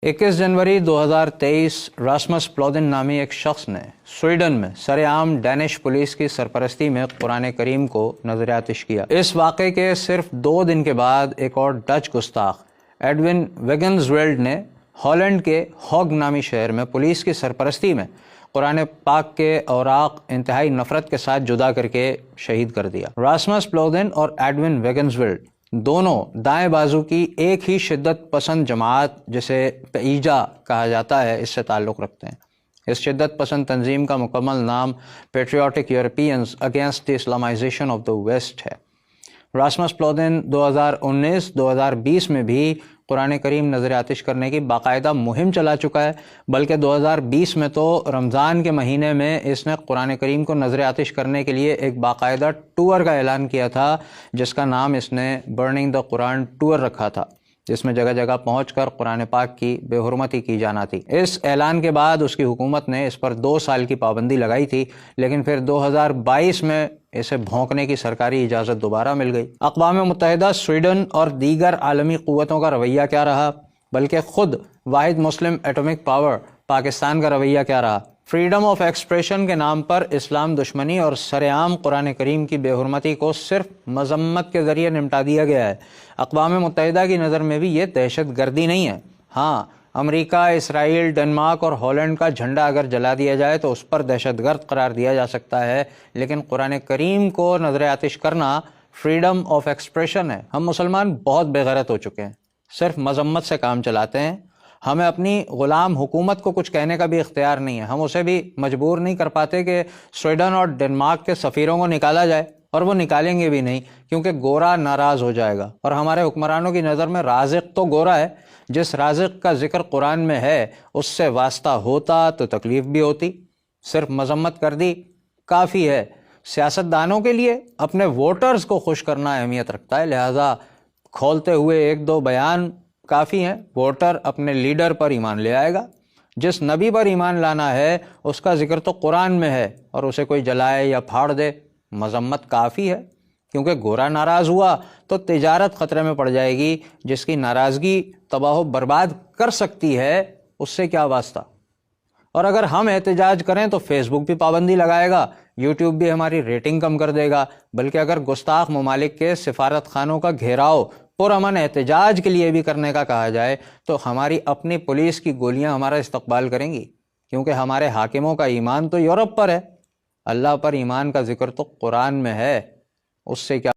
21 जनवरी 2023 Rasmus प्लोदिन नामी एक शख्स ने स्वीडन में सरेआम डैनिश पुलिस की सरपरस्ती में कुरान करीम को नजर-ए-आतिश किया। इस वाक़े के सिर्फ 2 दिन के बाद एक और डच गुस्ताख एडविन वेगन्सवेल्ड ने हॉलैंड के हॉग नामी शहर में पुलिस की सरपरस्ती में कुरान पाक के औराक इंतहाई नफरत के साथ जुदा करके शहीद कर दिया। रासमस प्लोदिन और एडविन वेगन्सवेल्ड दोनों दाएं बाजू की एक ही शिद्दत पसंद जमात जिसे पेईजा कहा जाता है इससे ताल्लुक़ रखते हैं। इस शिद्दत पसंद तंजीम का मुकम्मल नाम patriotic Europeans against the Islamization of the West है। रासमस प्लोदिन 2019-2020 में भी कुरान करीम नज़र आतिश करने की बाकायदा मुहिम चला चुका है, बल्कि 2020 में तो रमज़ान के महीने में इसने कुरान करीम को नज़र आतिश करने के लिए एक बाकायदा टूर का ऐलान किया था, जिसका नाम इसने बर्निंग द कुरान टूर रखा था, जिसमें जगह जगह पहुंचकर कुरान पाक की बेहुरमती की जाना थी। इस ऐलान के बाद उसकी हुकूमत ने इस पर 2 साल की पाबंदी लगाई थी, लेकिन फिर 2022 में इसे भौंकने की सरकारी इजाज़त दोबारा मिल गई। अक़वाम मुत्तहिदा, स्वीडन और दीगर आलमी क़ुव्वतों का रवैया क्या रहा, बल्कि ख़ुद वाहिद मुस्लिम एटॉमिक पावर पाकिस्तान का रवैया क्या रहा। फ्रीडम ऑफ एक्सप्रेशन के नाम पर इस्लाम दुश्मनी और सरेआम कुरान करीम की बेहुरमती को सिर्फ मजम्मत के ज़रिए निपटा दिया गया है। अक़वाम मुत्तहिदा की नज़र में भी ये दहशत गर्दी नहीं है। हाँ, अमेरिका, इसराइल, डेनमार्क और हॉलैंड का झंडा अगर जला दिया जाए तो उस पर दहशतगर्द करार दिया जा सकता है, लेकिन कुरान करीम को नज़र आतिश करना फ्रीडम ऑफ एक्सप्रेशन है। हम मुसलमान बहुत बेगैरत हो चुके हैं, सिर्फ मजम्मत से काम चलाते हैं। हमें अपनी ग़ुलाम हुकूमत को कुछ कहने का भी इख्तियार नहीं है। हम उसे भी मजबूर नहीं कर पाते कि स्वीडन और डेनमार्क के सफ़ीरों को निकाला जाए, और वो निकालेंगे भी नहीं, क्योंकि गोरा नाराज़ हो जाएगा। और हमारे हुक्मरानों की नज़र में राज़िक़ तो गोरा है। जिस राज़िक़ का जिक्र कुरान में है उससे वास्ता होता तो तकलीफ़ भी होती। सिर्फ मजम्मत कर दी काफ़ी है। सियासतदानों के लिए अपने वोटर्स को खुश करना अहमियत रखता है, लिहाजा खोलते हुए 1-2 बयान काफ़ी हैं। वोटर अपने लीडर पर ईमान ले आएगा। जिस नबी पर ईमान लाना है उसका जिक्र तो कुरान में है, और उसे कोई जलाए या फाड़ दे, मजम्मत काफ़ी है। क्योंकि गोरा नाराज़ हुआ तो तिजारत ख़तरे में पड़ जाएगी। जिसकी नाराज़गी तबाह बर्बाद कर सकती है उससे क्या वास्ता। और अगर हम एहतजाज करें तो फेसबुक भी पाबंदी लगाएगा, यूट्यूब भी हमारी रेटिंग कम कर देगा। बल्कि अगर गुस्ताख ममालिक के सिफारत खानों का घेराव पुरअमन एहतजाज के लिए भी करने का कहा जाए तो हमारी अपनी पुलिस की गोलियां हमारा इस्तकबाल करेंगी, क्योंकि हमारे हाकिमों का ईमान तो यूरोप पर है। अल्लाह पर ईमान का जिक्र तो कुरान में है, उससे क्या